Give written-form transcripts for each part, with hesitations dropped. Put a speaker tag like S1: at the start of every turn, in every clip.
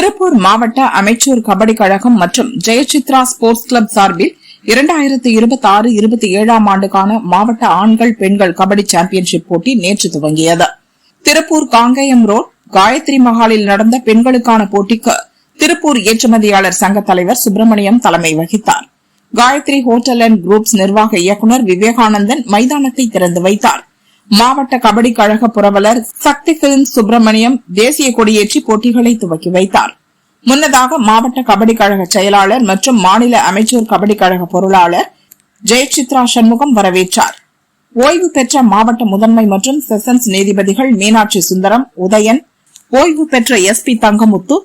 S1: திருப்பூர் மாவட்ட அமைச்சூர் கபடி கழகம் மற்றும் Jayachitra sports club சார்பில் 2026-27 ஆண்டுக்கான மாவட்ட ஆண்கள் பெண்கள் கபடி சாம்பியன்ஷிப் போட்டி நேற்று துவங்கியது. திருப்பூர் காங்கேயம் ரோட் காயத்ரி மஹாலில் நடந்த பெண்களுக்கான போட்டிக்கு திருப்பூர் ஏற்றுமதியாளர் சங்க தலைவர் சுப்பிரமணியம் தலைமை வகித்தார். காயத்ரி ஹோட்டல் அண்ட் குரூப்ஸ் நிர்வாக இயக்குநர் விவேகானந்தன் மைதானத்தை திறந்து வைத்தார். மாவட்ட கபடி கழக புரவலர் சக்தி பிலிம் சுப்பிரமணியம் தேசிய கொடியேற்றி போட்டிகளை துவக்கி வைத்தார். முன்னதாக மாவட்ட கபடி கழக செயலாளர் மற்றும் மாநில அமைச்சூர் கபடி கழக பொருளாளர் ஜெயசித்ரா சண்முகம் வரவேற்றார். ஓய்வு பெற்ற மாவட்ட முதன்மை மற்றும் செஷன்ஸ் நீதிபதிகள் மீனாட்சி சுந்தரம், உதயன், ஓய்வு பெற்ற SP தங்கமுத்து,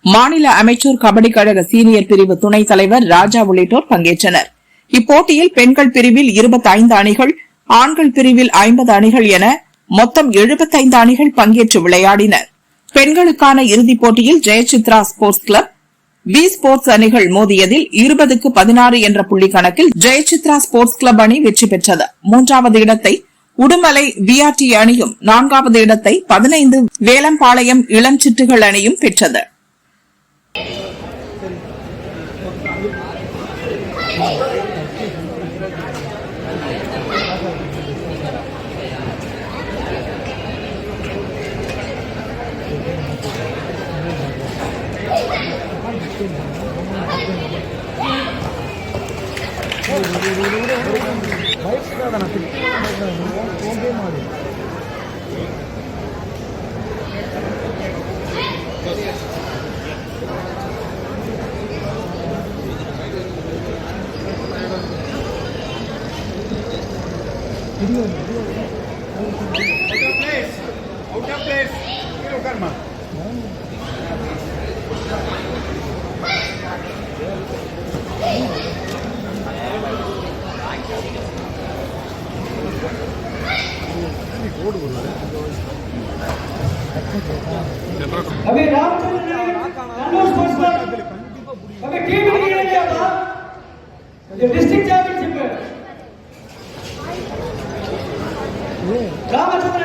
S1: மாநில அமைச்சூர் கபடி கழக சீனியர் பிரிவு துணைத் தலைவர் ராஜா உள்ளிட்டோர் பங்கேற்றனர். இப்போட்டியில் பெண்கள் பிரிவில் 25 அணிகள், ஆண்கள் பிரிவில் 50 அணிகள் என மொத்தம் 75 அணிகள் பங்கேற்று விளையாடினர். பெண்களுக்கான இறுதிப் போட்டியில் Jayachitra sports club, V sports அணிகள் மோதியதில் 20-16 என்ற புள்ளி கணக்கில் ஜெயசித்ரா ஸ்போர்ட்ஸ் கிளப் அணி வெற்றி பெற்றது. 3வது இடத்தை உடுமலை VRT அணியும், 4வது இடத்தை 15 வேலம்பாளையம் இளஞ்சிட்டுகள் அணியும் பெற்றது.
S2: Out of place. Karma.
S3: अभी रामचंद्र स्पोर्ट्स क्लब अभी टीम नहीं है क्या ये डिस्ट्रिक्ट चैंपियनशिप है रामचंद्र